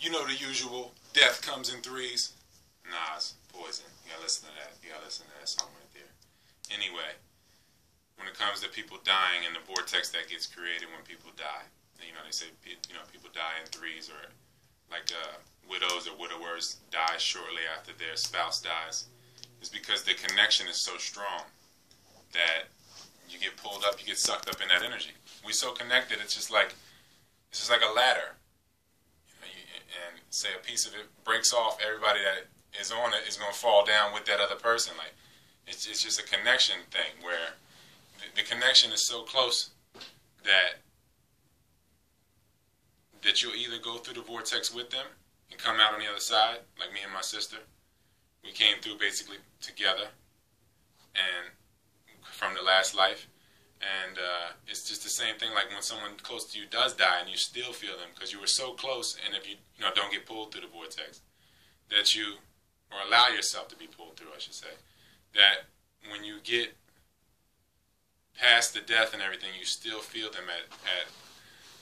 You know the usual. Death comes in threes. Nas, Poison. You gotta listen to that. You gotta listen to that song right there. Anyway, when it comes to people dying and the vortex that gets created when people die, you know, they say, you know, people die in threes, or like widows or widowers die shortly after their spouse dies. It's because the connection is so strong that you get pulled up, you get sucked up in that energy. We're so connected, it's just like a ladder. And say a piece of it breaks off, everybody that is on it is going to fall down with that other person. Like it's just a connection thing where the connection is so close that you'll either go through the vortex with them and come out on the other side, like me and my sister. We came through basically together, and from the last life. And it's just the same thing like when someone close to you does die and you still feel them because you were so close, and if you don't get pulled through the vortex, that you, or allow yourself to be pulled through, I should say, that when you get past the death and everything, you still feel them at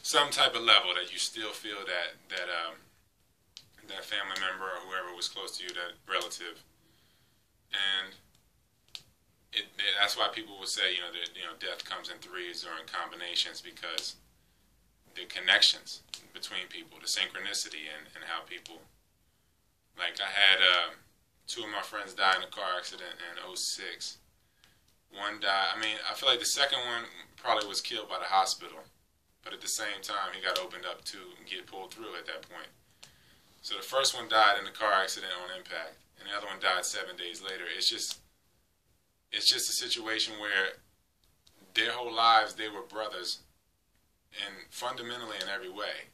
some type of level, that you still feel that family member or whoever was close to you, that relative. And that's why people would say, death comes in threes or in combinations, because the connections between people, the synchronicity, and how people, like I had two of my friends die in a car accident in '06. One died, I feel like the second one probably was killed by the hospital, but at the same time he got opened up to get pulled through at that point. So the first one died in a car accident on impact, and the other one died 7 days later. It's just a situation where their whole lives they were brothers, and fundamentally in every way.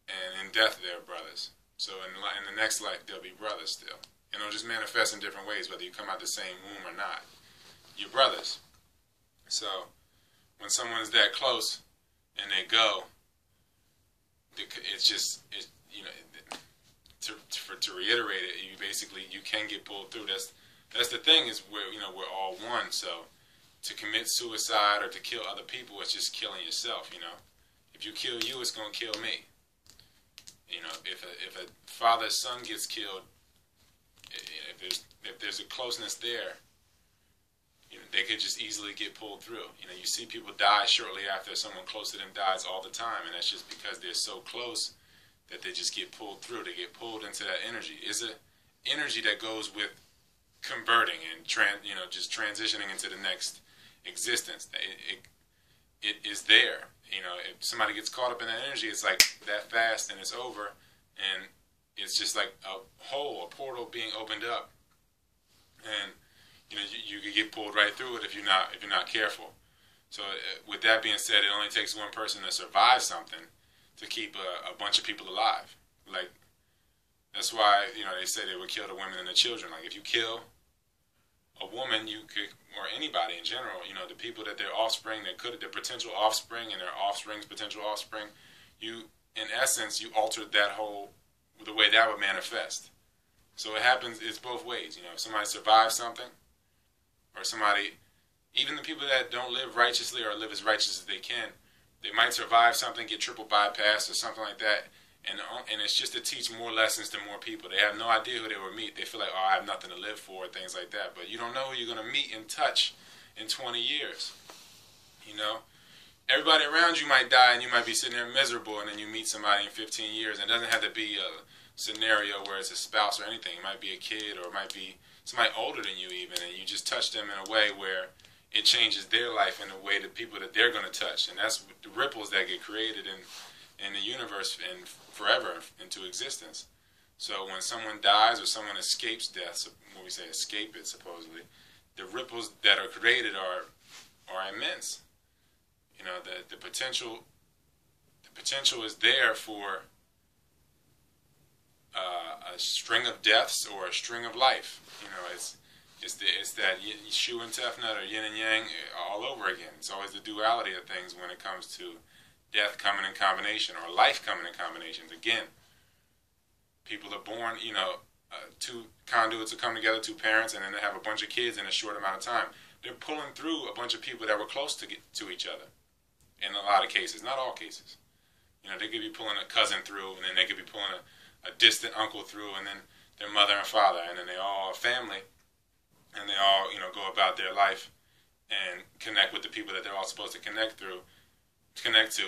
And in death they're brothers. So in the next life they'll be brothers still. And it'll just manifest in different ways, whether you come out the same womb or not. You're brothers. So when someone is that close and they go, it's just, to reiterate it, you can get pulled through. That's the thing, is we're all one. So to commit suicide or to kill other people, it's just killing yourself. If you kill you, it's gonna kill me. If a father's son gets killed, if there's a closeness there, they could just easily get pulled through. You see people die shortly after someone close to them dies all the time, and that's just because they're so close that they just get pulled through. They get pulled into that energy. It's an energy that goes with converting and just transitioning into the next existence. It is there. If somebody gets caught up in that energy, it's like that fast and it's over, and it's just like a portal being opened up, and you can get pulled right through it if you're not careful. So with that being said, it only takes one person to survive something to keep a bunch of people alive. Like, that's why they say they would kill the women and the children. Like, if you kill a woman, you could, or anybody in general, the people that their offspring, their potential offspring and their offspring's potential offspring, in essence, you altered the way that would manifest. So it happens, it's both ways. If somebody survives something, or somebody, even the people that don't live righteously or live as righteous as they can, they might survive something, get triple bypassed or something like that, and it's just to teach more lessons to more people. They have no idea who they will meet. They feel like, I have nothing to live for, things like that. But you don't know who you're going to meet and touch in 20 years. Everybody around you might die, and you might be sitting there miserable, and then you meet somebody in 15 years. And it doesn't have to be a scenario where it's a spouse or anything. It might be a kid, or it might be somebody older than you even, and you just touch them in a way where it changes their life in a way, the people that they're going to touch. And that's the ripples that get created in the universe and forever into existence. So when someone dies or someone escapes death, when we say escape it supposedly, the ripples that are created are immense. The potential is there for a string of deaths or a string of life. It's that Shu and Tefnut, or yin and yang, all over again. It's always the duality of things when it comes to death coming in combination or life coming in combinations. Again, people are born, two conduits will come together, two parents, and then they have a bunch of kids in a short amount of time. They're pulling through a bunch of people that were close to each other in a lot of cases, not all cases. You know, they could be pulling a cousin through, and then they could be pulling a distant uncle through, and then their mother and father, and then they all are family, and they all, you know, go about their life and connect with the people that they're all supposed to connect to,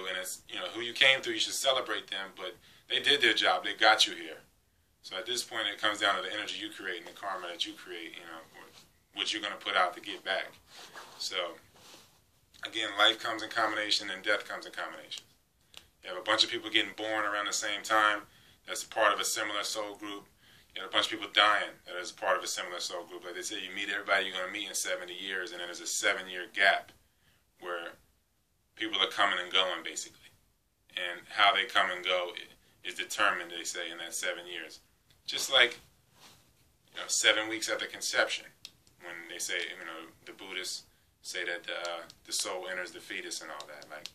and it's, you know, who you came through, you should celebrate them, but they did their job, they got you here. So at this point, it comes down to the energy you create and the karma that you create, you know, what you're going to put out to get back. So, again, life comes in combination and death comes in combination. You have a bunch of people getting born around the same time that's part of a similar soul group. You have a bunch of people dying that is part of a similar soul group. Like they say, you meet everybody you're going to meet in 70 years, and then there's a 7-year gap where people are coming and going, basically. And how they come and go is determined, they say, in that 7 years. Just like, you know, 7 weeks after conception, when they say, you know, the Buddhists say that the soul enters the fetus and all that. Like,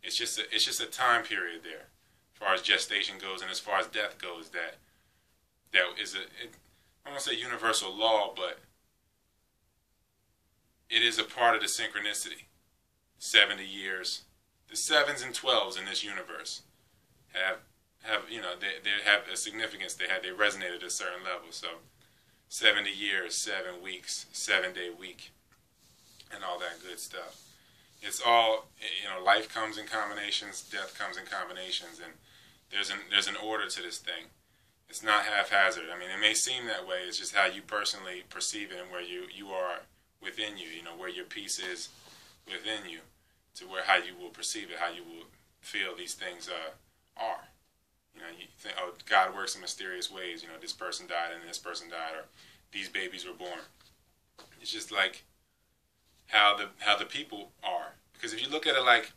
it's just a time period there, as far as gestation goes, and as far as death goes. That is I won't say universal law, but it is a part of the synchronicity. 70 years, the 7s and 12s in this universe have you know, they have a significance. They resonated at a certain level. So 70 years, 7 weeks, 7-day week, and all that good stuff. It's all, you know, life comes in combinations, death comes in combinations, and there's an order to this thing. It's not haphazard. I mean, it may seem that way. It's just how you personally perceive it and where you are within you. You know, where your peace is within you, to where how you will perceive it, how you will feel these things are. You know, you think, oh, God works in mysterious ways. You know, this person died and this person died, or these babies were born. It's just like how the people are. Because if you look at it like,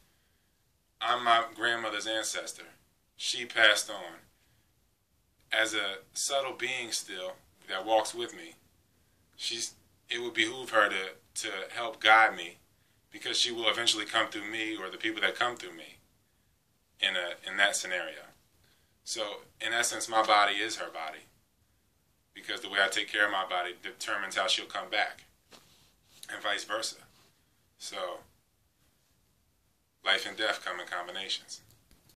I'm my grandmother's ancestor. She passed on. As a subtle being still that walks with me, it would behoove her to help guide me, because she will eventually come through me, or the people that come through me in that scenario. So, in essence, my body is her body, because the way I take care of my body determines how she'll come back, and vice versa. So, life and death come in combinations.